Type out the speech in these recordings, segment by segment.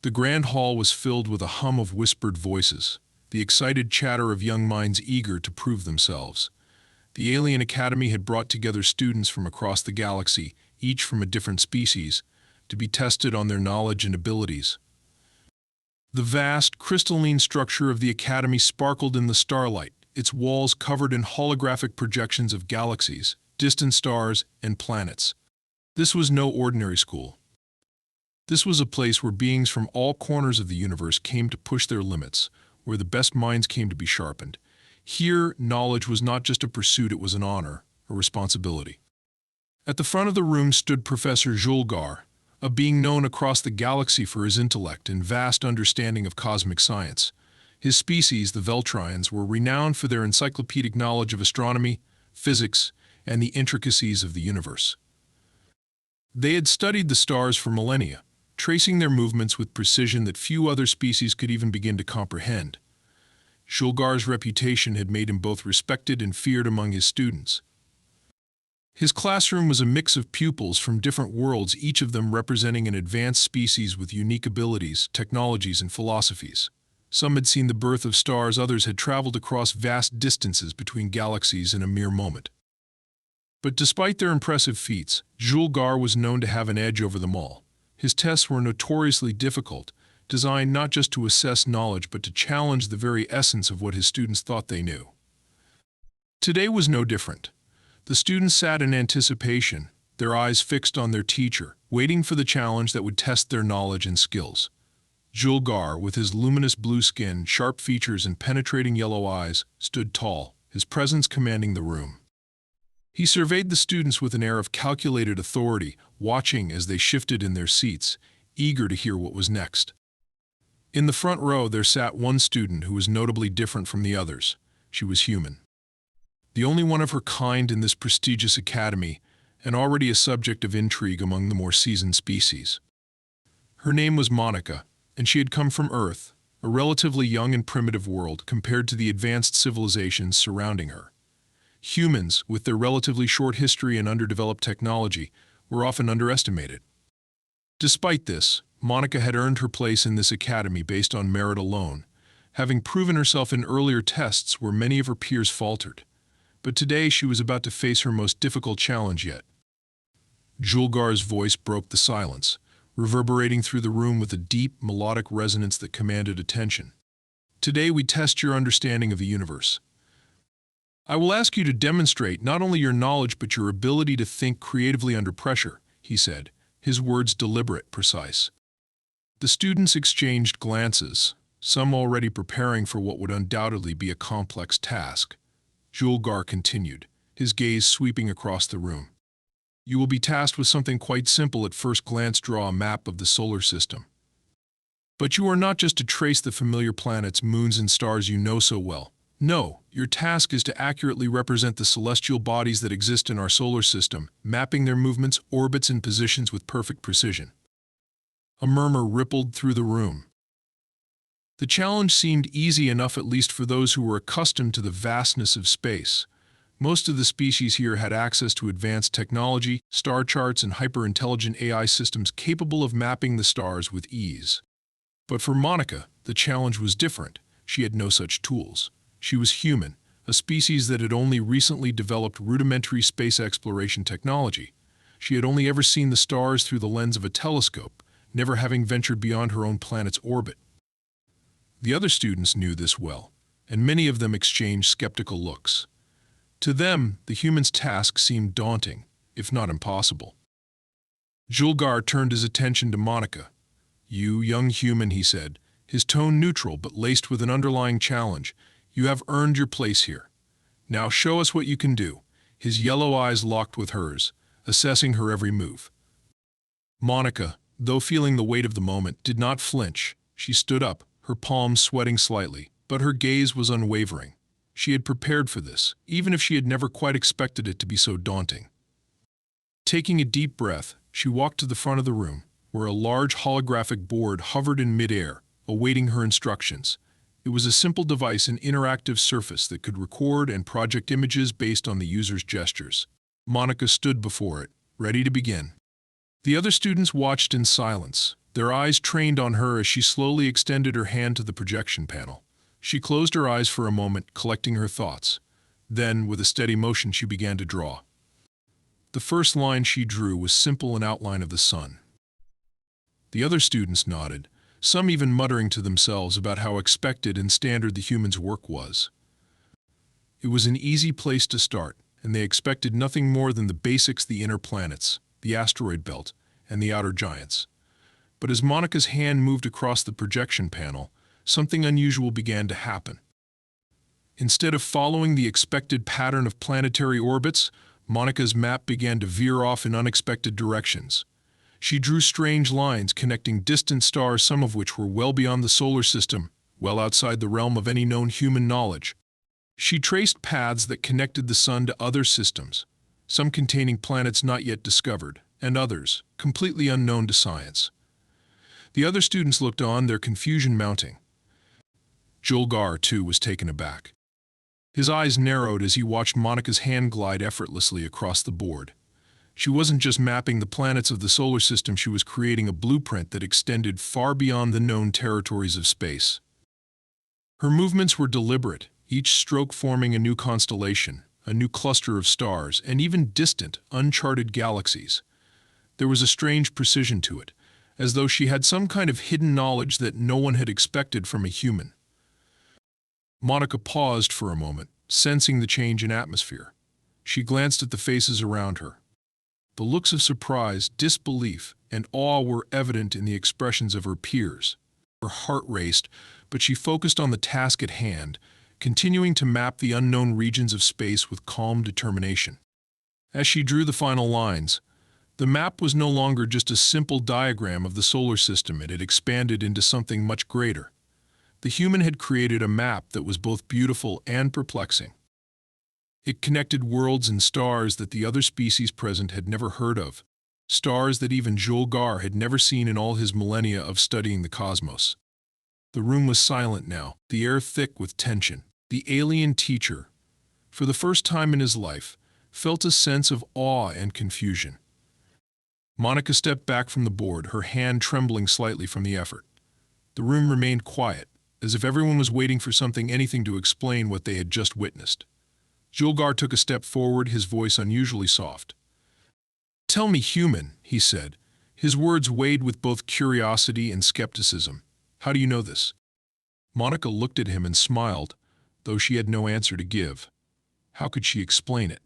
The grand hall was filled with a hum of whispered voices, the excited chatter of young minds eager to prove themselves. The Alien Academy had brought together students from across the galaxy, each from a different species, to be tested on their knowledge and abilities. The vast, crystalline structure of the Academy sparkled in the starlight, its walls covered in holographic projections of galaxies, distant stars, and planets. This was no ordinary school. This was a place where beings from all corners of the universe came to push their limits, where the best minds came to be sharpened. Here, knowledge was not just a pursuit, it was an honor, a responsibility. At the front of the room stood Professor Julgar, a being known across the galaxy for his intellect and vast understanding of cosmic science. His species, the Veltrians, were renowned for their encyclopedic knowledge of astronomy, physics, and the intricacies of the universe. They had studied the stars for millennia, tracing their movements with precision that few other species could even begin to comprehend. Julgar's reputation had made him both respected and feared among his students. His classroom was a mix of pupils from different worlds, each of them representing an advanced species with unique abilities, technologies, and philosophies. Some had seen the birth of stars, others had traveled across vast distances between galaxies in a mere moment. But despite their impressive feats, Julgar was known to have an edge over them all. His tests were notoriously difficult, designed not just to assess knowledge but to challenge the very essence of what his students thought they knew. Today was no different. The students sat in anticipation, their eyes fixed on their teacher, waiting for the challenge that would test their knowledge and skills. Julgar, with his luminous blue skin, sharp features, and penetrating yellow eyes, stood tall, his presence commanding the room. He surveyed the students with an air of calculated authority, watching as they shifted in their seats, eager to hear what was next. In the front row there sat one student who was notably different from the others. She was human. The only one of her kind in this prestigious academy, and already a subject of intrigue among the more seasoned species. Her name was Monica, and she had come from Earth, a relatively young and primitive world compared to the advanced civilizations surrounding her. Humans, with their relatively short history and underdeveloped technology, were often underestimated. Despite this, Monica had earned her place in this academy based on merit alone, having proven herself in earlier tests where many of her peers faltered. But today she was about to face her most difficult challenge yet. Julgar's voice broke the silence, reverberating through the room with a deep, melodic resonance that commanded attention. Today we test your understanding of the universe. I will ask you to demonstrate not only your knowledge but your ability to think creatively under pressure, he said, his words deliberate, precise. The students exchanged glances, some already preparing for what would undoubtedly be a complex task. Julgar continued, his gaze sweeping across the room. You will be tasked with something quite simple at first glance: draw a map of the solar system. But you are not just to trace the familiar planets, moons, and stars you know so well. No, your task is to accurately represent the celestial bodies that exist in our solar system, mapping their movements, orbits, and positions with perfect precision. A murmur rippled through the room. The challenge seemed easy enough, at least for those who were accustomed to the vastness of space. Most of the species here had access to advanced technology, star charts, and hyper-intelligent AI systems capable of mapping the stars with ease. But for Monica, the challenge was different. She had no such tools. She was human, a species that had only recently developed rudimentary space exploration technology. She had only ever seen the stars through the lens of a telescope, never having ventured beyond her own planet's orbit. The other students knew this well, and many of them exchanged skeptical looks. To them, the human's task seemed daunting, if not impossible. Julgar turned his attention to Monica. You, young human, he said, his tone neutral but laced with an underlying challenge. You have earned your place here. Now show us what you can do. His yellow eyes locked with hers, assessing her every move. Monica, though feeling the weight of the moment, did not flinch. She stood up, her palms sweating slightly, but her gaze was unwavering. She had prepared for this, even if she had never quite expected it to be so daunting. Taking a deep breath, she walked to the front of the room, where a large holographic board hovered in midair, awaiting her instructions. It was a simple device, an interactive surface that could record and project images based on the user's gestures. Monica stood before it, ready to begin. The other students watched in silence, their eyes trained on her as she slowly extended her hand to the projection panel. She closed her eyes for a moment, collecting her thoughts. Then, with a steady motion, she began to draw. The first line she drew was simple, an outline of the sun. The other students nodded, some even muttering to themselves about how expected and standard the human's work was. It was an easy place to start, and they expected nothing more than the basics: the inner planets, the asteroid belt, and the outer giants. But as Monica's hand moved across the projection panel, something unusual began to happen. Instead of following the expected pattern of planetary orbits, Monica's map began to veer off in unexpected directions. She drew strange lines connecting distant stars, some of which were well beyond the solar system, well outside the realm of any known human knowledge. She traced paths that connected the sun to other systems, some containing planets not yet discovered, and others completely unknown to science. The other students looked on, their confusion mounting. Julgar, too, was taken aback. His eyes narrowed as he watched Monica's hand glide effortlessly across the board. She wasn't just mapping the planets of the solar system, she was creating a blueprint that extended far beyond the known territories of space. Her movements were deliberate, each stroke forming a new constellation, a new cluster of stars, and even distant, uncharted galaxies. There was a strange precision to it, as though she had some kind of hidden knowledge that no one had expected from a human. Monica paused for a moment, sensing the change in atmosphere. She glanced at the faces around her. The looks of surprise, disbelief, and awe were evident in the expressions of her peers. Her heart raced, but she focused on the task at hand, continuing to map the unknown regions of space with calm determination. As she drew the final lines, the map was no longer just a simple diagram of the solar system. It had expanded into something much greater. The human had created a map that was both beautiful and perplexing. It connected worlds and stars that the other species present had never heard of, stars that even Julgar had never seen in all his millennia of studying the cosmos. The room was silent now, the air thick with tension. The alien teacher, for the first time in his life, felt a sense of awe and confusion. Monica stepped back from the board, her hand trembling slightly from the effort. The room remained quiet, as if everyone was waiting for something, anything to explain what they had just witnessed. Julgar took a step forward, his voice unusually soft. "Tell me, human," he said. His words weighed with both curiosity and skepticism. "How do you know this?" Monica looked at him and smiled, though she had no answer to give. How could she explain it?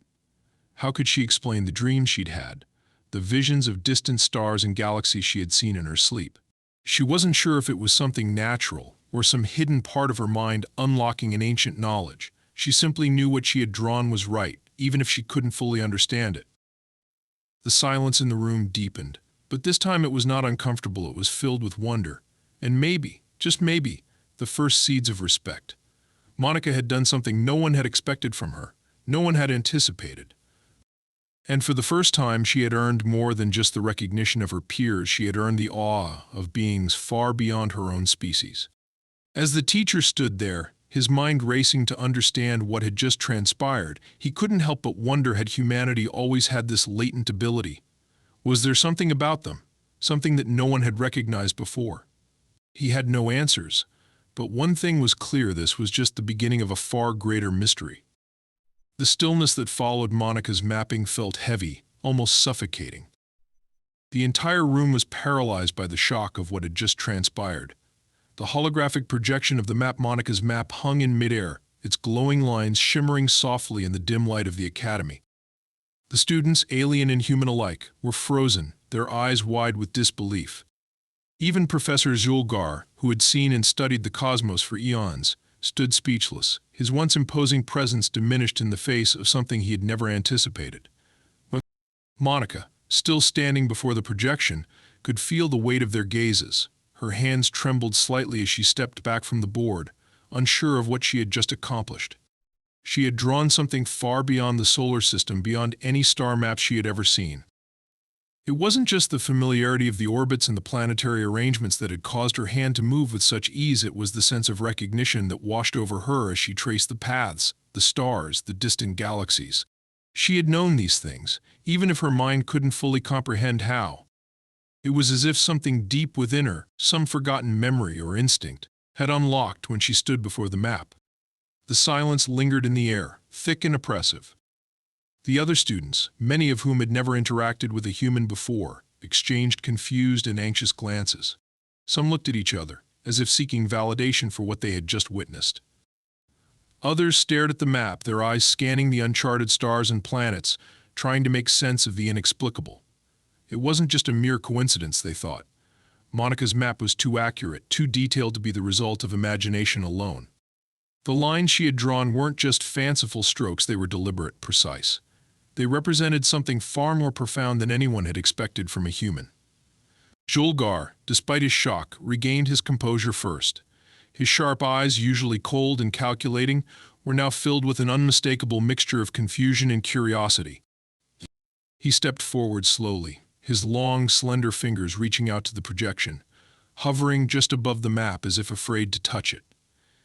How could she explain the dreams she'd had, the visions of distant stars and galaxies she had seen in her sleep? She wasn't sure if it was something natural or some hidden part of her mind unlocking an ancient knowledge. She simply knew what she had drawn was right, even if she couldn't fully understand it. The silence in the room deepened, but this time it was not uncomfortable. It was filled with wonder, and maybe, just maybe, the first seeds of respect. Monica had done something no one had expected from her, no one had anticipated. And for the first time, she had earned more than just the recognition of her peers. She had earned the awe of beings far beyond her own species. As the teacher stood there, his mind racing to understand what had just transpired, he couldn't help but wonder, had humanity always had this latent ability? Was there something about them, something that no one had recognized before? He had no answers, but one thing was clear: this was just the beginning of a far greater mystery. The stillness that followed Monica's mapping felt heavy, almost suffocating. The entire room was paralyzed by the shock of what had just transpired. The holographic projection of the map, Monica's map, hung in midair, its glowing lines shimmering softly in the dim light of the academy. The students, alien and human alike, were frozen, their eyes wide with disbelief. Even Professor Julgar, who had seen and studied the cosmos for eons, stood speechless, his once imposing presence diminished in the face of something he had never anticipated. But Monica, still standing before the projection, could feel the weight of their gazes. Her hands trembled slightly as she stepped back from the board, unsure of what she had just accomplished. She had drawn something far beyond the solar system, beyond any star map she had ever seen. It wasn't just the familiarity of the orbits and the planetary arrangements that had caused her hand to move with such ease. It was the sense of recognition that washed over her as she traced the paths, the stars, the distant galaxies. She had known these things, even if her mind couldn't fully comprehend how. It was as if something deep within her, some forgotten memory or instinct, had unlocked when she stood before the map. The silence lingered in the air, thick and oppressive. The other students, many of whom had never interacted with a human before, exchanged confused and anxious glances. Some looked at each other, as if seeking validation for what they had just witnessed. Others stared at the map, their eyes scanning the uncharted stars and planets, trying to make sense of the inexplicable. It wasn't just a mere coincidence, they thought. Monica's map was too accurate, too detailed to be the result of imagination alone. The lines she had drawn weren't just fanciful strokes, they were deliberate, precise. They represented something far more profound than anyone had expected from a human. Julgar, despite his shock, regained his composure first. His sharp eyes, usually cold and calculating, were now filled with an unmistakable mixture of confusion and curiosity. He stepped forward slowly, his long, slender fingers reaching out to the projection, hovering just above the map as if afraid to touch it.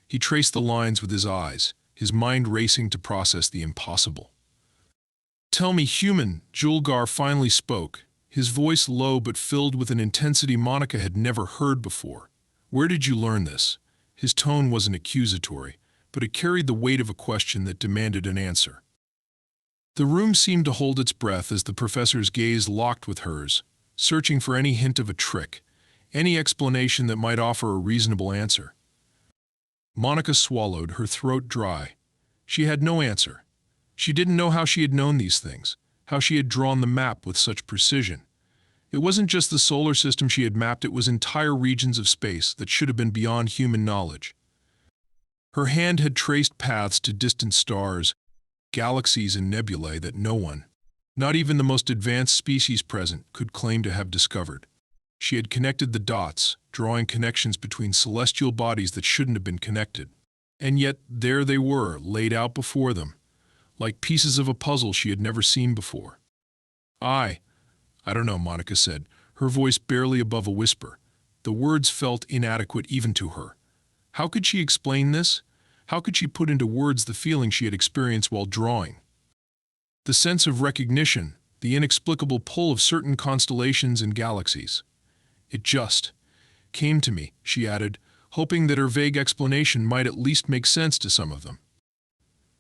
He traced the lines with his eyes, his mind racing to process the impossible. "Tell me, human," Julgar finally spoke, his voice low but filled with an intensity Monica had never heard before. "Where did you learn this?" His tone wasn't accusatory, but it carried the weight of a question that demanded an answer. The room seemed to hold its breath as the professor's gaze locked with hers, searching for any hint of a trick, any explanation that might offer a reasonable answer. Monica swallowed, her throat dry. She had no answer. She didn't know how she had known these things, how she had drawn the map with such precision. It wasn't just the solar system she had mapped, it was entire regions of space that should have been beyond human knowledge. Her hand had traced paths to distant stars, galaxies and nebulae that no one, not even the most advanced species present, could claim to have discovered. She had connected the dots, drawing connections between celestial bodies that shouldn't have been connected. And yet there they were, laid out before them, like pieces of a puzzle she had never seen before. I don't know," Monica said, her voice barely above a whisper. The words felt inadequate even to her. How could she explain this? How could she put into words the feeling she had experienced while drawing? The sense of recognition, the inexplicable pull of certain constellations and galaxies. "It just came to me," she added, hoping that her vague explanation might at least make sense to some of them.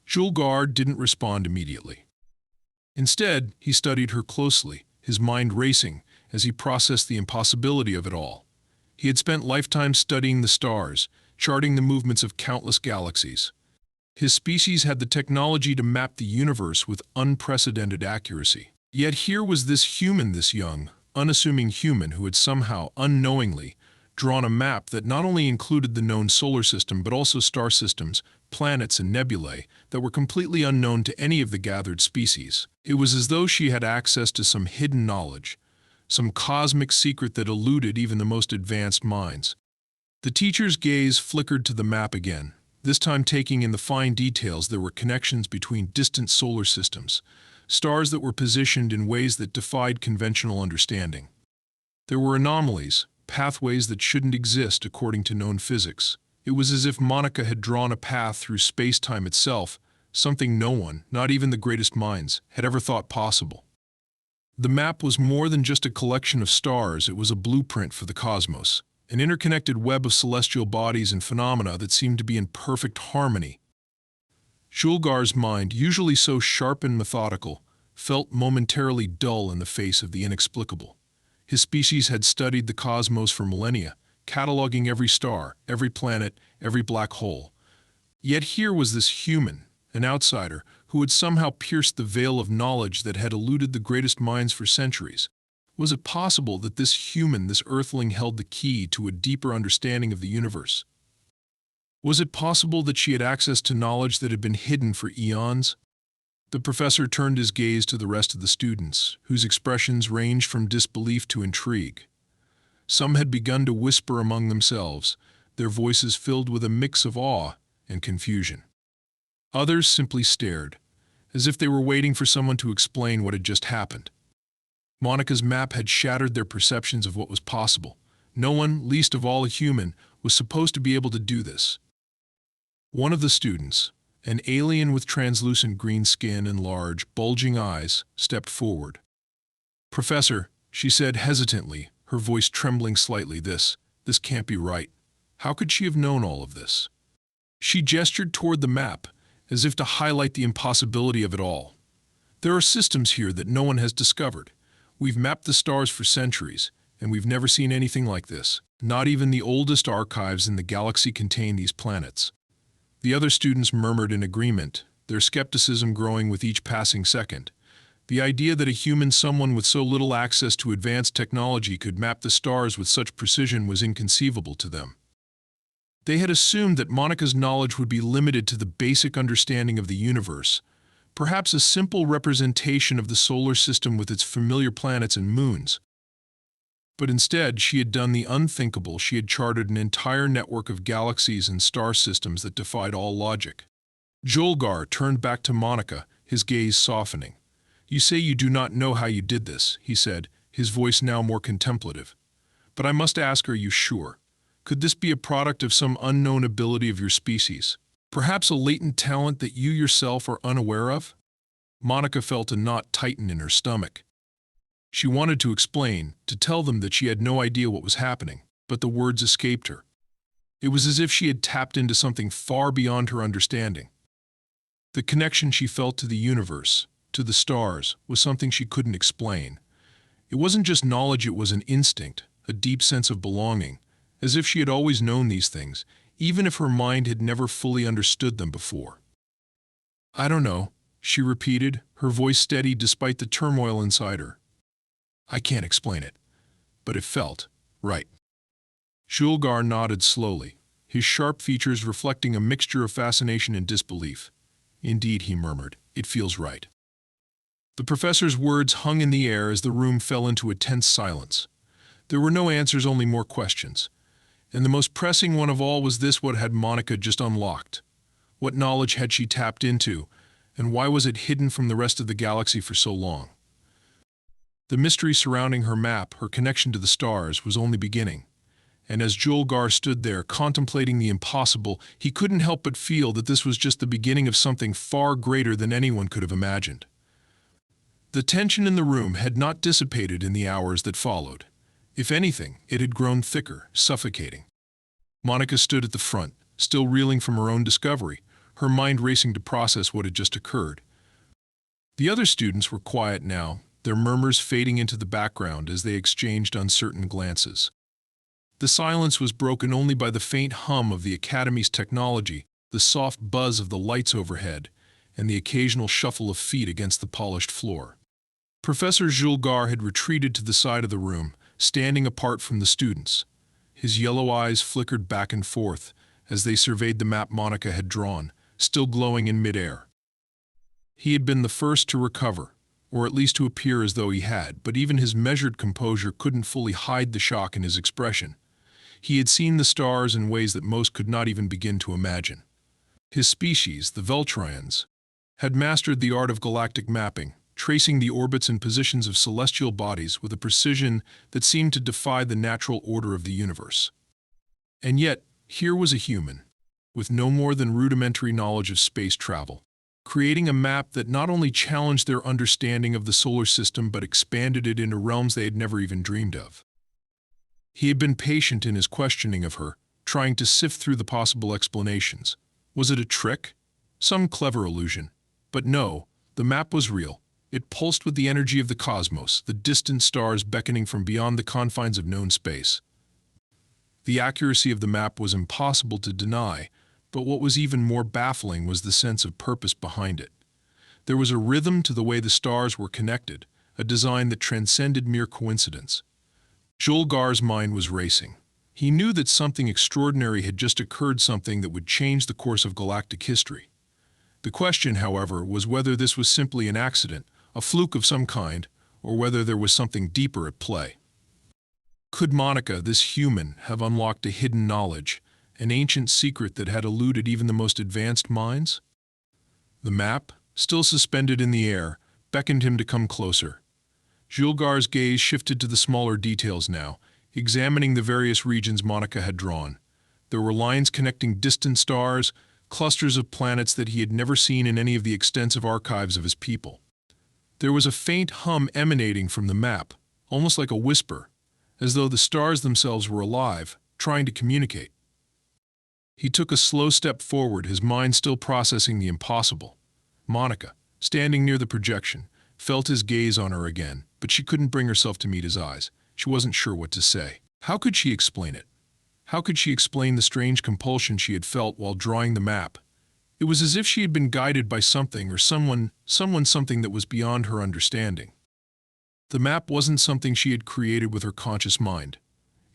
Julgar didn't respond immediately. Instead, he studied her closely, his mind racing as he processed the impossibility of it all. He had spent lifetimes studying the stars, charting the movements of countless galaxies. His species had the technology to map the universe with unprecedented accuracy. Yet here was this human, this young, unassuming human who had somehow, unknowingly, drawn a map that not only included the known solar system but also star systems, planets and nebulae that were completely unknown to any of the gathered species. It was as though she had access to some hidden knowledge, some cosmic secret that eluded even the most advanced minds. The teacher's gaze flickered to the map again, this time taking in the fine details. There were connections between distant solar systems, stars that were positioned in ways that defied conventional understanding. There were anomalies, pathways that shouldn't exist according to known physics. It was as if Monica had drawn a path through space-time itself, something no one, not even the greatest minds, had ever thought possible. The map was more than just a collection of stars, it was a blueprint for the cosmos, an interconnected web of celestial bodies and phenomena that seemed to be in perfect harmony. Julgar's mind, usually so sharp and methodical, felt momentarily dull in the face of the inexplicable. His species had studied the cosmos for millennia, cataloging every star, every planet, every black hole. Yet here was this human, an outsider, who had somehow pierced the veil of knowledge that had eluded the greatest minds for centuries. Was it possible that this human, this earthling, held the key to a deeper understanding of the universe? Was it possible that she had access to knowledge that had been hidden for eons? The professor turned his gaze to the rest of the students, whose expressions ranged from disbelief to intrigue. Some had begun to whisper among themselves, their voices filled with a mix of awe and confusion. Others simply stared, as if they were waiting for someone to explain what had just happened. Monica's map had shattered their perceptions of what was possible. No one, least of all a human, was supposed to be able to do this. One of the students, an alien with translucent green skin and large, bulging eyes, stepped forward. "Professor," she said hesitantly, her voice trembling slightly. This can't be right. How could she have known all of this? She gestured toward the map, as if to highlight the impossibility of it all. There are systems here that no one has discovered. We've mapped the stars for centuries, and we've never seen anything like this. Not even the oldest archives in the galaxy contain these planets. The other students murmured in agreement, their skepticism growing with each passing second. The idea that a human, someone with so little access to advanced technology, could map the stars with such precision was inconceivable to them. They had assumed that Monica's knowledge would be limited to the basic understanding of the universe, perhaps a simple representation of the solar system with its familiar planets and moons. But instead, she had done the unthinkable. She had charted an entire network of galaxies and star systems that defied all logic. Julgar turned back to Monica, his gaze softening. "You say you do not know how you did this," he said, his voice now more contemplative. "But I must ask, are you sure? Could this be a product of some unknown ability of your species? Perhaps a latent talent that you yourself are unaware of?" Monica felt a knot tighten in her stomach. She wanted to explain, to tell them that she had no idea what was happening, but the words escaped her. It was as if she had tapped into something far beyond her understanding. The connection she felt to the universe, to the stars, was something she couldn't explain. It wasn't just knowledge, it was an instinct, a deep sense of belonging, as if she had always known these things, even if her mind had never fully understood them before. "I don't know," she repeated, her voice steady despite the turmoil inside her. "I can't explain it, but it felt right." Julgar nodded slowly, his sharp features reflecting a mixture of fascination and disbelief. "Indeed," he murmured, "it feels right." The professor's words hung in the air as the room fell into a tense silence. There were no answers, only more questions. And the most pressing one of all was this: what had Monica just unlocked? What knowledge had she tapped into, and why was it hidden from the rest of the galaxy for so long? The mystery surrounding her map, her connection to the stars, was only beginning. And as Julgar stood there, contemplating the impossible, he couldn't help but feel that this was just the beginning of something far greater than anyone could have imagined. The tension in the room had not dissipated in the hours that followed. If anything, it had grown thicker, suffocating. Monica stood at the front, still reeling from her own discovery, her mind racing to process what had just occurred. The other students were quiet now, their murmurs fading into the background as they exchanged uncertain glances. The silence was broken only by the faint hum of the Academy's technology, the soft buzz of the lights overhead, and the occasional shuffle of feet against the polished floor. Professor Julgar had retreated to the side of the room, standing apart from the students. His yellow eyes flickered back and forth as they surveyed the map Monica had drawn, still glowing in midair. He had been the first to recover, or at least to appear as though he had, but even his measured composure couldn't fully hide the shock in his expression. He had seen the stars in ways that most could not even begin to imagine. His species, the Veltrians, had mastered the art of galactic mapping, tracing the orbits and positions of celestial bodies with a precision that seemed to defy the natural order of the universe. And yet, here was a human, with no more than rudimentary knowledge of space travel, creating a map that not only challenged their understanding of the solar system but expanded it into realms they had never even dreamed of. He had been patient in his questioning of her, trying to sift through the possible explanations. Was it a trick? Some clever illusion? But no, the map was real. It pulsed with the energy of the cosmos, the distant stars beckoning from beyond the confines of known space. The accuracy of the map was impossible to deny, but what was even more baffling was the sense of purpose behind it. There was a rhythm to the way the stars were connected, a design that transcended mere coincidence. Julgar's mind was racing. He knew that something extraordinary had just occurred, something that would change the course of galactic history. The question, however, was whether this was simply an accident, a fluke of some kind, or whether there was something deeper at play. Could Monica, this human, have unlocked a hidden knowledge, an ancient secret that had eluded even the most advanced minds? The map, still suspended in the air, beckoned him to come closer. Julgar's gaze shifted to the smaller details now, examining the various regions Monica had drawn. There were lines connecting distant stars, clusters of planets that he had never seen in any of the extensive archives of his people. There was a faint hum emanating from the map, almost like a whisper, as though the stars themselves were alive, trying to communicate. He took a slow step forward, his mind still processing the impossible. Monica, standing near the projection, felt his gaze on her again, but she couldn't bring herself to meet his eyes. She wasn't sure what to say. How could she explain it? How could she explain the strange compulsion she had felt while drawing the map? It was as if she had been guided by something or someone something that was beyond her understanding. The map wasn't something she had created with her conscious mind.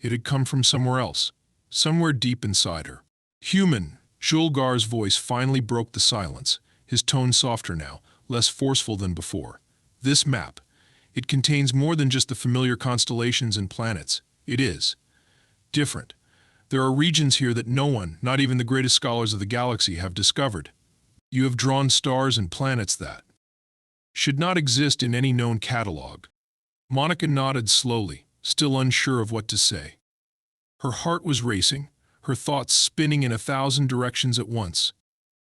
It had come from somewhere else, somewhere deep inside her. Human, Julgar's voice finally broke the silence, his tone softer now, less forceful than before. This map, it contains more than just the familiar constellations and planets. It is different. There are regions here that no one, not even the greatest scholars of the galaxy, have discovered. You have drawn stars and planets that should not exist in any known catalog. Monica nodded slowly, still unsure of what to say. Her heart was racing, her thoughts spinning in 1,000 directions at once.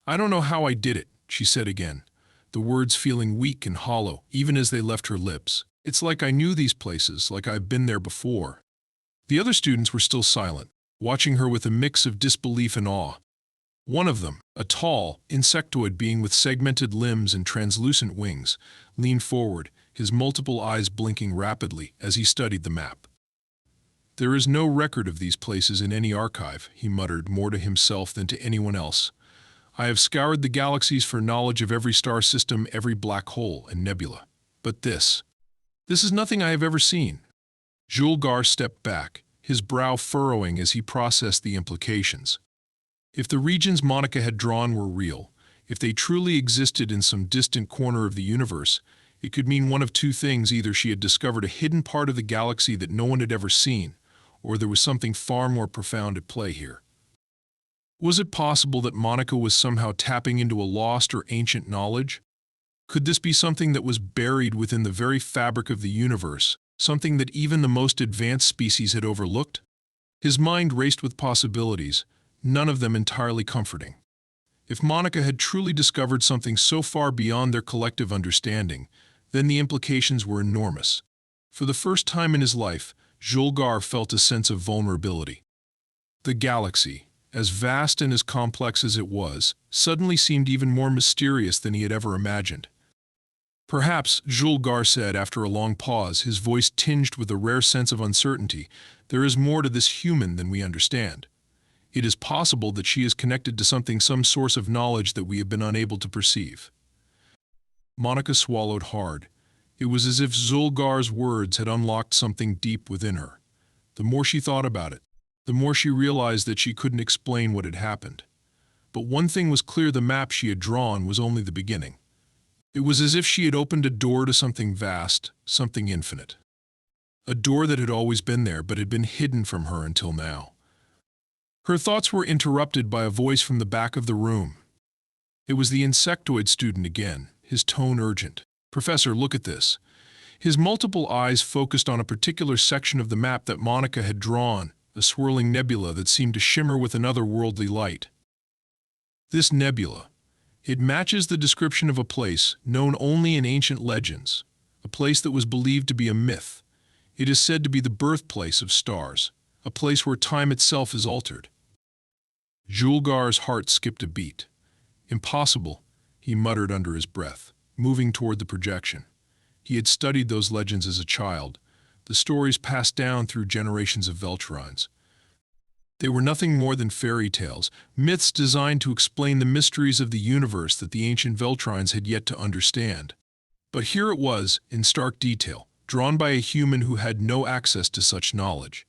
"I don't know how I did it," she said again, the words feeling weak and hollow, even as they left her lips. "It's like I knew these places, like I've been there before." The other students were still silent, watching her with a mix of disbelief and awe. One of them, a tall, insectoid being with segmented limbs and translucent wings, leaned forward, his multiple eyes blinking rapidly as he studied the map. "There is no record of these places in any archive," he muttered, more to himself than to anyone else. "I have scoured the galaxies for knowledge of every star system, every black hole and nebula. But this is nothing I have ever seen." Julgar stepped back, his brow furrowing as he processed the implications. If the regions Monica had drawn were real, if they truly existed in some distant corner of the universe, it could mean one of two things: either she had discovered a hidden part of the galaxy that no one had ever seen, or there was something far more profound at play here. Was it possible that Monica was somehow tapping into a lost or ancient knowledge? Could this be something that was buried within the very fabric of the universe, something that even the most advanced species had overlooked? His mind raced with possibilities, none of them entirely comforting. If Monica had truly discovered something so far beyond their collective understanding, then the implications were enormous. For the first time in his life, Julgar felt a sense of vulnerability. The galaxy, as vast and as complex as it was, suddenly seemed even more mysterious than he had ever imagined. "Perhaps," Julgar said after a long pause, his voice tinged with a rare sense of uncertainty, "there is more to this human than we understand. It is possible that she is connected to something, some source of knowledge that we have been unable to perceive." Monica swallowed hard. It was as if Julgar's words had unlocked something deep within her. The more she thought about it, the more she realized that she couldn't explain what had happened. But one thing was clear: the map she had drawn was only the beginning. It was as if she had opened a door to something vast, something infinite. A door that had always been there but had been hidden from her until now. Her thoughts were interrupted by a voice from the back of the room. It was the insectoid student again, his tone urgent. "Professor, look at this." His multiple eyes focused on a particular section of the map that Monica had drawn, a swirling nebula that seemed to shimmer with an otherworldly light. This nebula, it matches the description of a place known only in ancient legends, a place that was believed to be a myth. It is said to be the birthplace of stars, a place where time itself is altered. Julgar's heart skipped a beat. "Impossible," he muttered under his breath, moving toward the projection. He had studied those legends as a child, the stories passed down through generations of Veltrines. They were nothing more than fairy tales, myths designed to explain the mysteries of the universe that the ancient Veltrines had yet to understand. But here it was, in stark detail, drawn by a human who had no access to such knowledge.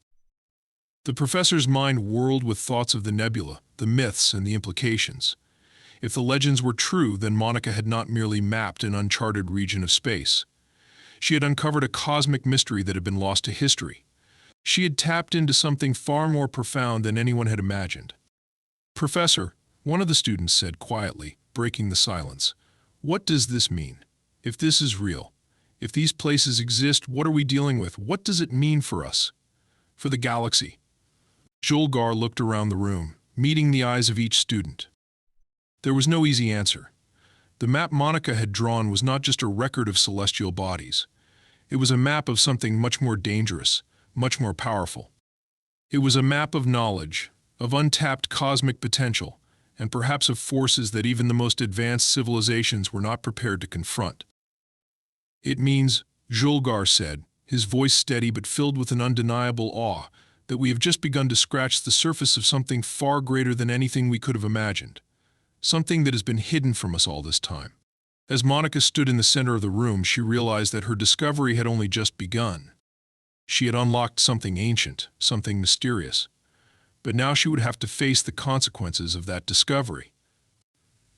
The professor's mind whirled with thoughts of the nebula, the myths, and the implications. If the legends were true, then Monica had not merely mapped an uncharted region of space. She had uncovered a cosmic mystery that had been lost to history. She had tapped into something far more profound than anyone had imagined. "Professor," one of the students said quietly, breaking the silence, "what does this mean? If this is real, if these places exist, what are we dealing with? What does it mean for us? For the galaxy?" Julgar looked around the room, meeting the eyes of each student. There was no easy answer. The map Monica had drawn was not just a record of celestial bodies. It was a map of something much more dangerous, much more powerful. It was a map of knowledge, of untapped cosmic potential, and perhaps of forces that even the most advanced civilizations were not prepared to confront. "It means," Julgar said, his voice steady but filled with an undeniable awe, "that we have just begun to scratch the surface of something far greater than anything we could have imagined. Something that has been hidden from us all this time." As Monica stood in the center of the room, she realized that her discovery had only just begun. She had unlocked something ancient, something mysterious. But now she would have to face the consequences of that discovery.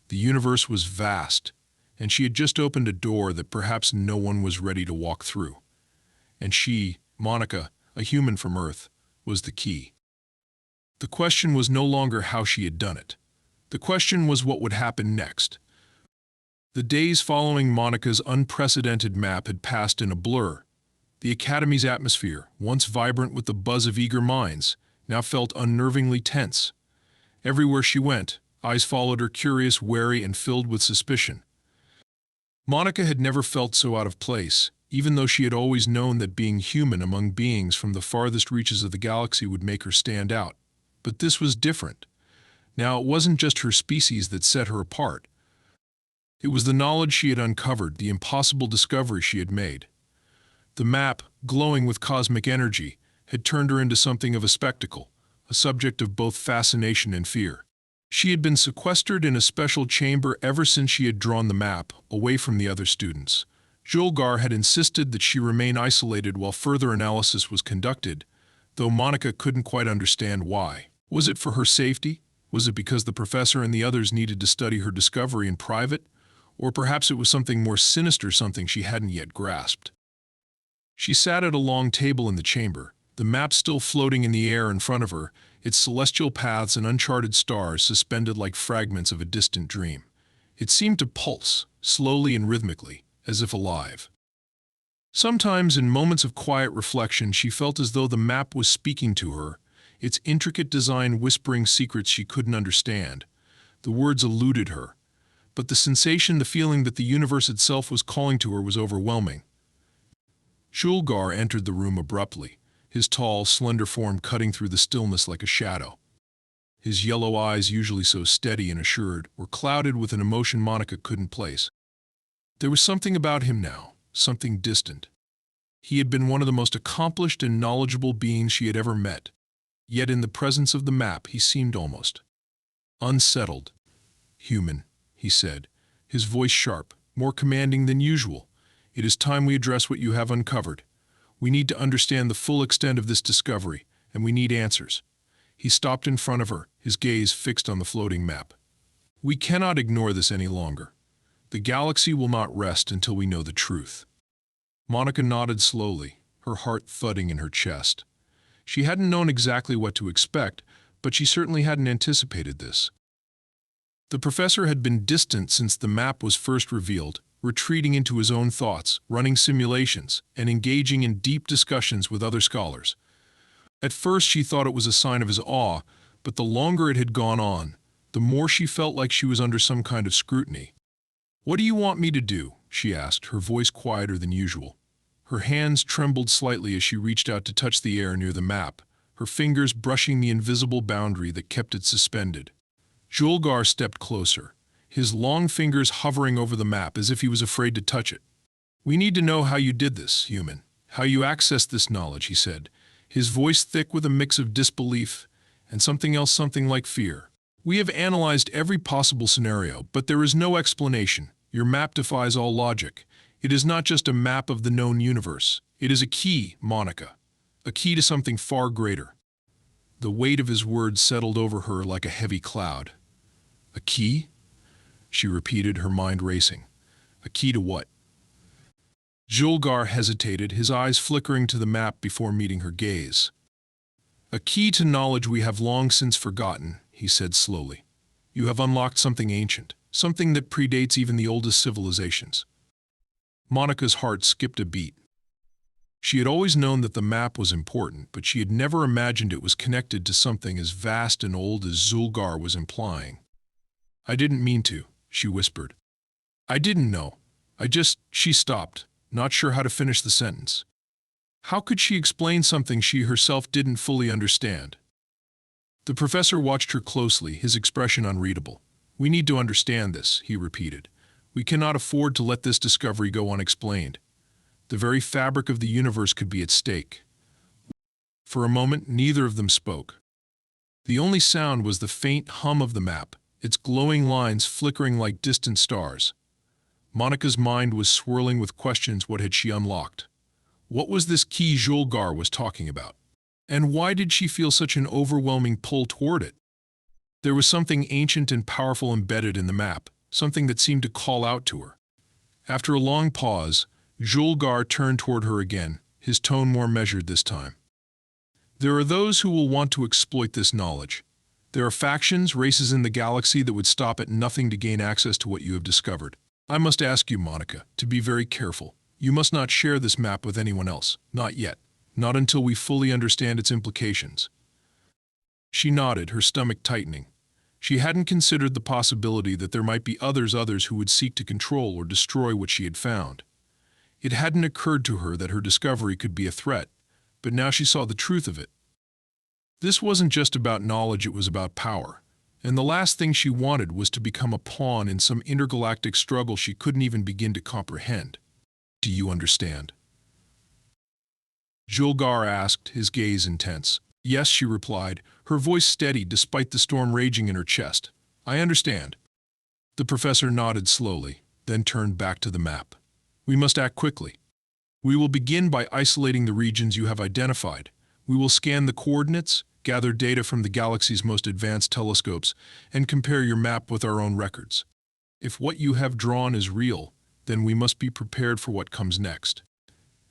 The universe was vast, and she had just opened a door that perhaps no one was ready to walk through. And she, Monica, a human from Earth, was the key. The question was no longer how she had done it. The question was what would happen next. The days following Monica's unprecedented map had passed in a blur. The Academy's atmosphere, once vibrant with the buzz of eager minds, now felt unnervingly tense. Everywhere she went, eyes followed her, curious, wary, and filled with suspicion. Monica had never felt so out of place, even though she had always known that being human among beings from the farthest reaches of the galaxy would make her stand out. But this was different. Now, it wasn't just her species that set her apart. It was the knowledge she had uncovered, the impossible discovery she had made. The map, glowing with cosmic energy, had turned her into something of a spectacle, a subject of both fascination and fear. She had been sequestered in a special chamber ever since she had drawn the map, away from the other students. Julgar had insisted that she remain isolated while further analysis was conducted, though Monica couldn't quite understand why. Was it for her safety? Was it because the professor and the others needed to study her discovery in private? Or perhaps it was something more sinister, something she hadn't yet grasped. She sat at a long table in the chamber, the map still floating in the air in front of her, its celestial paths and uncharted stars suspended like fragments of a distant dream. It seemed to pulse, slowly and rhythmically, as if alive. Sometimes, in moments of quiet reflection, she felt as though the map was speaking to her, its intricate design whispering secrets she couldn't understand. The words eluded her, but the sensation, the feeling that the universe itself was calling to her was overwhelming. Julgar entered the room abruptly, his tall, slender form cutting through the stillness like a shadow. His yellow eyes, usually so steady and assured, were clouded with an emotion Monica couldn't place. There was something about him now, something distant. He had been one of the most accomplished and knowledgeable beings she had ever met. Yet in the presence of the map, he seemed almost unsettled. "Human," he said, his voice sharp, more commanding than usual. "It is time we address what you have uncovered. We need to understand the full extent of this discovery, and we need answers." He stopped in front of her, his gaze fixed on the floating map. "We cannot ignore this any longer. The galaxy will not rest until we know the truth." Monica nodded slowly, her heart thudding in her chest. She hadn't known exactly what to expect, but she certainly hadn't anticipated this. The professor had been distant since the map was first revealed, retreating into his own thoughts, running simulations, and engaging in deep discussions with other scholars. At first she thought it was a sign of his awe, but the longer it had gone on, the more she felt like she was under some kind of scrutiny. "What do you want me to do?" she asked, her voice quieter than usual. Her hands trembled slightly as she reached out to touch the air near the map, her fingers brushing the invisible boundary that kept it suspended. Julgar stepped closer, his long fingers hovering over the map as if he was afraid to touch it. "We need to know how you did this, human, how you accessed this knowledge," he said, his voice thick with a mix of disbelief and something else, something like fear. "We have analyzed every possible scenario, but there is no explanation. Your map defies all logic. It is not just a map of the known universe. It is a key, Monica, a key to something far greater." The weight of his words settled over her like a heavy cloud. "A key?" she repeated, her mind racing. "A key to what?" Julgar hesitated, his eyes flickering to the map before meeting her gaze. "A key to knowledge we have long since forgotten," he said slowly. "You have unlocked something ancient, something that predates even the oldest civilizations." Monica's heart skipped a beat. She had always known that the map was important, but she had never imagined it was connected to something as vast and old as Julgar was implying. "I didn't mean to," she whispered. "I didn't know. She stopped, not sure how to finish the sentence. How could she explain something she herself didn't fully understand? The professor watched her closely, his expression unreadable. "We need to understand this," he repeated. "We cannot afford to let this discovery go unexplained. The very fabric of the universe could be at stake." For a moment, neither of them spoke. The only sound was the faint hum of the map, its glowing lines flickering like distant stars. Monica's mind was swirling with questions. What had she unlocked? What was this key Julgar was talking about? And why did she feel such an overwhelming pull toward it? There was something ancient and powerful embedded in the map, something that seemed to call out to her. After a long pause, Julgar turned toward her again, his tone more measured this time. "There are those who will want to exploit this knowledge. There are factions, races in the galaxy that would stop at nothing to gain access to what you have discovered. I must ask you, Monica, to be very careful. You must not share this map with anyone else. Not yet. Not until we fully understand its implications." She nodded, her stomach tightening. She hadn't considered the possibility that there might be others who would seek to control or destroy what she had found. It hadn't occurred to her that her discovery could be a threat, but now she saw the truth of it. This wasn't just about knowledge, it was about power. And the last thing she wanted was to become a pawn in some intergalactic struggle she couldn't even begin to comprehend. "Do you understand?" Julgar asked, his gaze intense. "Yes," she replied, her voice steady despite the storm raging in her chest. "I understand." The professor nodded slowly, then turned back to the map. "We must act quickly. We will begin by isolating the regions you have identified. We will scan the coordinates, gather data from the galaxy's most advanced telescopes, and compare your map with our own records. If what you have drawn is real, then we must be prepared for what comes next."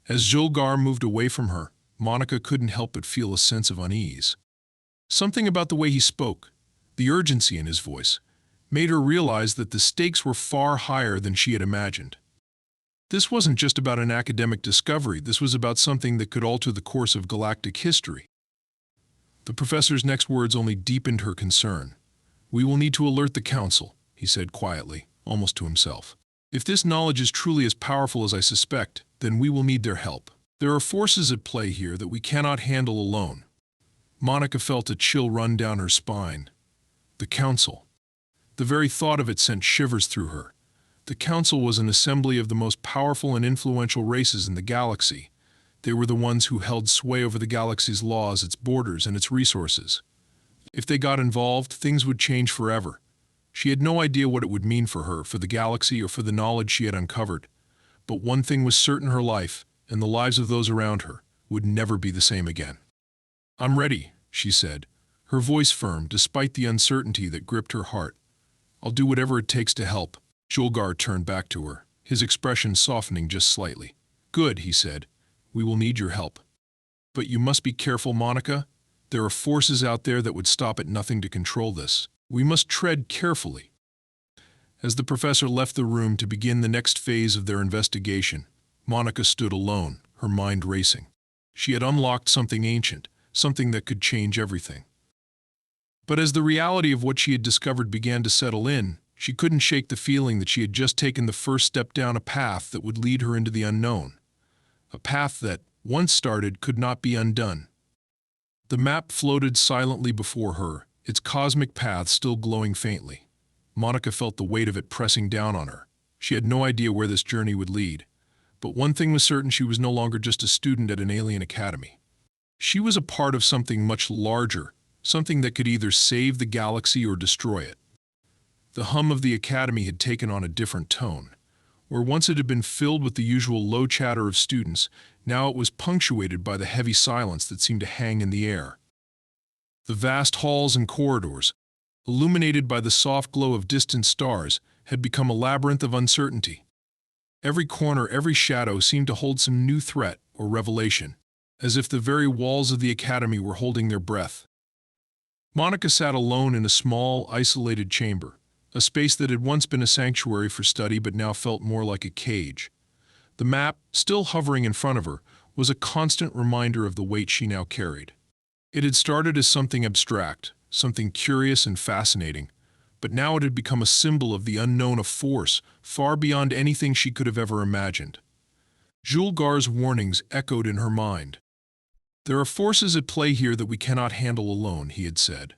As Julgar moved away from her, Monica couldn't help but feel a sense of unease. Something about the way he spoke, the urgency in his voice, made her realize that the stakes were far higher than she had imagined. This wasn't just about an academic discovery, this was about something that could alter the course of galactic history. The professor's next words only deepened her concern. "We will need to alert the Council," he said quietly, almost to himself. "If this knowledge is truly as powerful as I suspect, then we will need their help. There are forces at play here that we cannot handle alone." Monica felt a chill run down her spine. The Council. The very thought of it sent shivers through her. The Council was an assembly of the most powerful and influential races in the galaxy. They were the ones who held sway over the galaxy's laws, its borders, and its resources. If they got involved, things would change forever. She had no idea what it would mean for her, for the galaxy, or for the knowledge she had uncovered. But one thing was certain: her life, and the lives of those around her, would never be the same again. "I'm ready," she said, her voice firm despite the uncertainty that gripped her heart. "I'll do whatever it takes to help." Julgar turned back to her, his expression softening just slightly. "Good," he said. "We will need your help. But you must be careful, Monica. There are forces out there that would stop at nothing to control this. We must tread carefully." As the professor left the room to begin the next phase of their investigation, Monica stood alone, her mind racing. She had unlocked something ancient, something that could change everything. But as the reality of what she had discovered began to settle in, she couldn't shake the feeling that she had just taken the first step down a path that would lead her into the unknown. A path that, once started, could not be undone. The map floated silently before her, its cosmic path still glowing faintly. Monica felt the weight of it pressing down on her. She had no idea where this journey would lead. But one thing was certain: she was no longer just a student at an alien academy. She was a part of something much larger, something that could either save the galaxy or destroy it. The hum of the academy had taken on a different tone. Where once it had been filled with the usual low chatter of students, now it was punctuated by the heavy silence that seemed to hang in the air. The vast halls and corridors, illuminated by the soft glow of distant stars, had become a labyrinth of uncertainty. Every corner, every shadow seemed to hold some new threat or revelation, as if the very walls of the academy were holding their breath. Monica sat alone in a small, isolated chamber, a space that had once been a sanctuary for study but now felt more like a cage. The map, still hovering in front of her, was a constant reminder of the weight she now carried. It had started as something abstract, something curious and fascinating, but now it had become a symbol of the unknown, a force far beyond anything she could have ever imagined. Julgar's warnings echoed in her mind. "There are forces at play here that we cannot handle alone," he had said.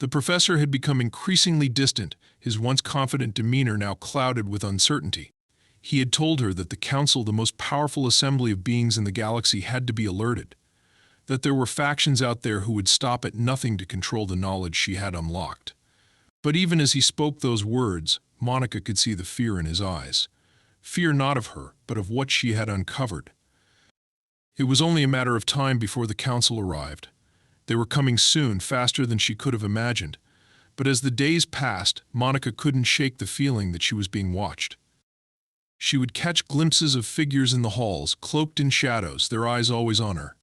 The professor had become increasingly distant, his once confident demeanor now clouded with uncertainty. He had told her that the Council, the most powerful assembly of beings in the galaxy, had to be alerted, that there were factions out there who would stop at nothing to control the knowledge she had unlocked. But even as he spoke those words, Monica could see the fear in his eyes. Fear not of her, but of what she had uncovered. It was only a matter of time before the Council arrived. They were coming soon, faster than she could have imagined. But as the days passed, Monica couldn't shake the feeling that she was being watched. She would catch glimpses of figures in the halls, cloaked in shadows, their eyes always on her.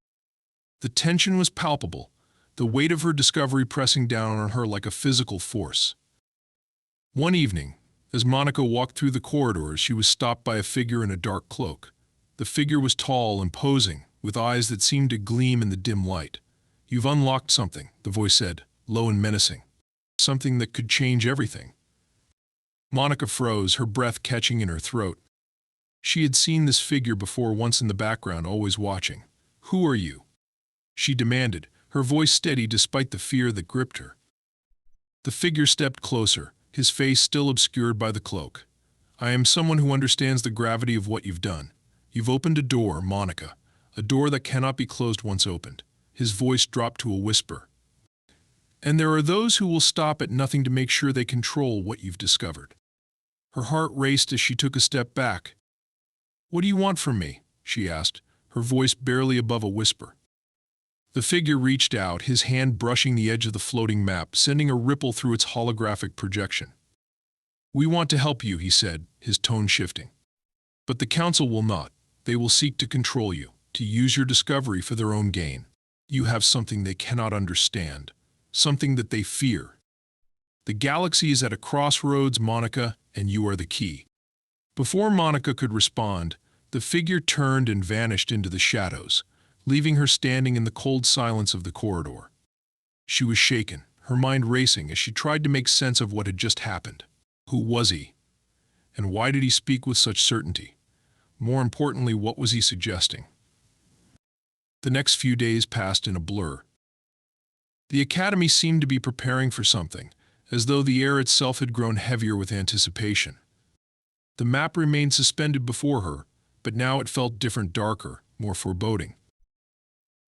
The tension was palpable, the weight of her discovery pressing down on her like a physical force. One evening, as Monica walked through the corridors, she was stopped by a figure in a dark cloak. The figure was tall, imposing, with eyes that seemed to gleam in the dim light. "You've unlocked something," the voice said, low and menacing. "Something that could change everything." Monica froze, her breath catching in her throat. She had seen this figure before, once in the background, always watching. "Who are you?" she demanded, her voice steady despite the fear that gripped her. The figure stepped closer, his face still obscured by the cloak. "I am someone who understands the gravity of what you've done. You've opened a door, Monica, a door that cannot be closed once opened." His voice dropped to a whisper. "And there are those who will stop at nothing to make sure they control what you've discovered." Her heart raced as she took a step back. "What do you want from me?" she asked, her voice barely above a whisper. The figure reached out, his hand brushing the edge of the floating map, sending a ripple through its holographic projection. "We want to help you," he said, his tone shifting. "But the Council will not. They will seek to control you, to use your discovery for their own gain. You have something they cannot understand, something that they fear. The galaxy is at a crossroads, Monica, and you are the key." Before Monica could respond, the figure turned and vanished into the shadows, leaving her standing in the cold silence of the corridor. She was shaken, her mind racing as she tried to make sense of what had just happened. Who was he? And why did he speak with such certainty? More importantly, what was he suggesting? The next few days passed in a blur. The Academy seemed to be preparing for something, as though the air itself had grown heavier with anticipation. The map remained suspended before her, but now it felt different, darker, more foreboding.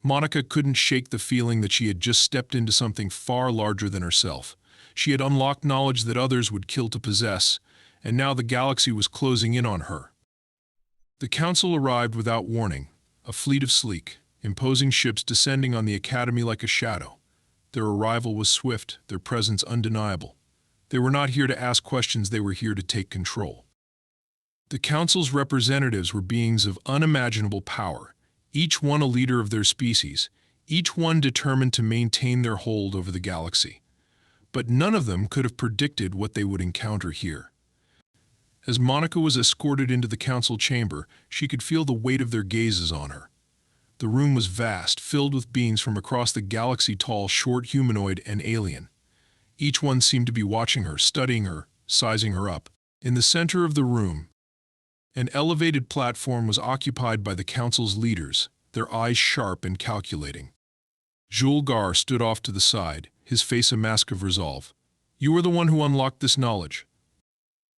Monica couldn't shake the feeling that she had just stepped into something far larger than herself. She had unlocked knowledge that others would kill to possess, and now the galaxy was closing in on her. The Council arrived without warning, a fleet of sleek, imposing ships descending on the Academy like a shadow. Their arrival was swift, their presence undeniable. They were not here to ask questions, they were here to take control. The Council's representatives were beings of unimaginable power, each one a leader of their species, each one determined to maintain their hold over the galaxy. But none of them could have predicted what they would encounter here. As Monica was escorted into the Council chamber, she could feel the weight of their gazes on her. The room was vast, filled with beings from across the galaxy, tall, short, humanoid, and alien. Each one seemed to be watching her, studying her, sizing her up. In the center of the room, an elevated platform was occupied by the Council's leaders, their eyes sharp and calculating. Julgar stood off to the side, his face a mask of resolve. "You are the one who unlocked this knowledge."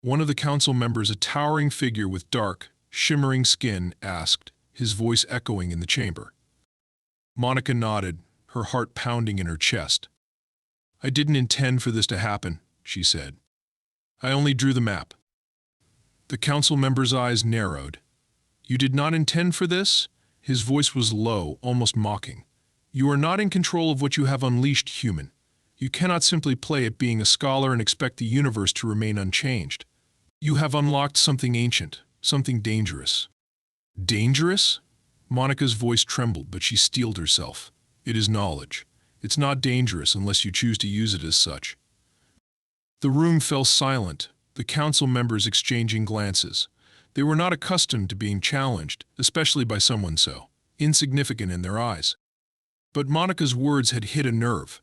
One of the Council members, a towering figure with dark, shimmering skin, asked, his voice echoing in the chamber. Monica nodded, her heart pounding in her chest. "I didn't intend for this to happen," she said. "I only drew the map." The Council member's eyes narrowed. "You did not intend for this?" His voice was low, almost mocking. "You are not in control of what you have unleashed, human. You cannot simply play at being a scholar and expect the universe to remain unchanged. You have unlocked something ancient, something dangerous." "Dangerous?" Monica's voice trembled, but she steeled herself. "It is knowledge. It's not dangerous unless you choose to use it as such." The room fell silent, the Council members exchanging glances. They were not accustomed to being challenged, especially by someone so insignificant in their eyes. But Monica's words had hit a nerve.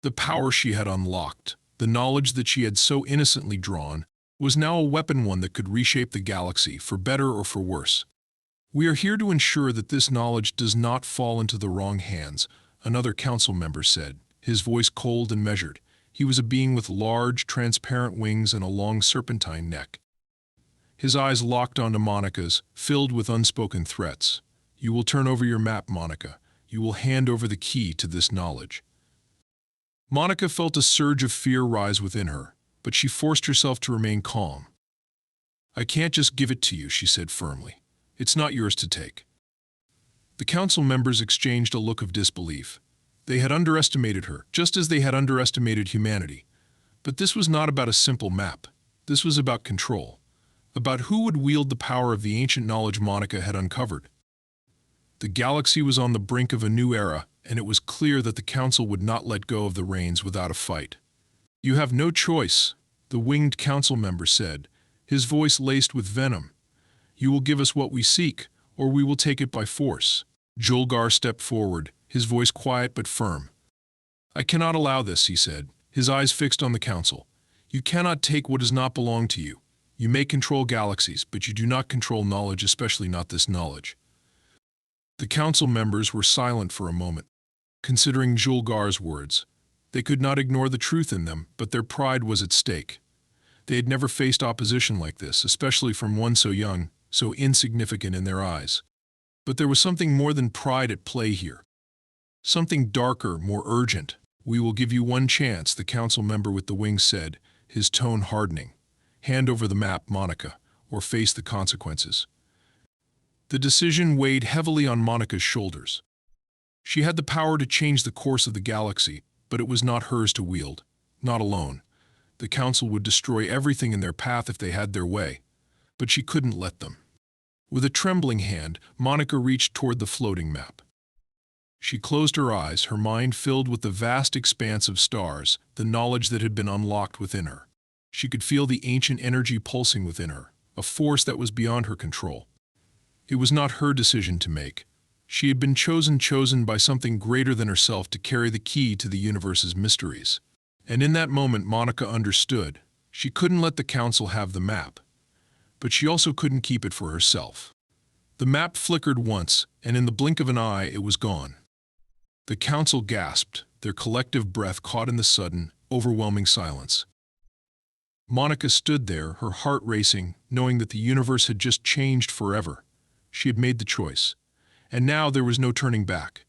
The power she had unlocked, the knowledge that she had so innocently drawn, was now a weapon, one that could reshape the galaxy, for better or for worse. We are here to ensure that this knowledge does not fall into the wrong hands, another council member said, his voice cold and measured. He was a being with large, transparent wings and a long serpentine neck. His eyes locked onto Monica's, filled with unspoken threats. You will turn over your map, Monica. You will hand over the key to this knowledge. Monica felt a surge of fear rise within her, but she forced herself to remain calm. I can't just give it to you, she said firmly. It's not yours to take. The council members exchanged a look of disbelief. They had underestimated her, just as they had underestimated humanity. But this was not about a simple map. This was about control. About who would wield the power of the ancient knowledge Monica had uncovered. The galaxy was on the brink of a new era, and it was clear that the council would not let go of the reins without a fight. You have no choice, the winged council member said, his voice laced with venom. You will give us what we seek, or we will take it by force. Julgar stepped forward, his voice quiet but firm. I cannot allow this, he said, his eyes fixed on the council. You cannot take what does not belong to you. You may control galaxies, but you do not control knowledge, especially not this knowledge. The council members were silent for a moment, considering Julgar's words. They could not ignore the truth in them, but their pride was at stake. They had never faced opposition like this, especially from one so young, so insignificant in their eyes. But there was something more than pride at play here. Something darker, more urgent. We will give you one chance, the council member with the wings said, his tone hardening. Hand over the map, Monica, or face the consequences. The decision weighed heavily on Monica's shoulders. She had the power to change the course of the galaxy, but it was not hers to wield, not alone. The council would destroy everything in their path if they had their way, but she couldn't let them. With a trembling hand, Monica reached toward the floating map. She closed her eyes, her mind filled with the vast expanse of stars, the knowledge that had been unlocked within her. She could feel the ancient energy pulsing within her, a force that was beyond her control. It was not her decision to make. She had been chosen by something greater than herself to carry the key to the universe's mysteries. And in that moment, Monica understood. She couldn't let the council have the map, but she also couldn't keep it for herself. The map flickered once, and in the blink of an eye, it was gone. The council gasped, their collective breath caught in the sudden, overwhelming silence. Monica stood there, her heart racing, knowing that the universe had just changed forever. She had made the choice, and now there was no turning back.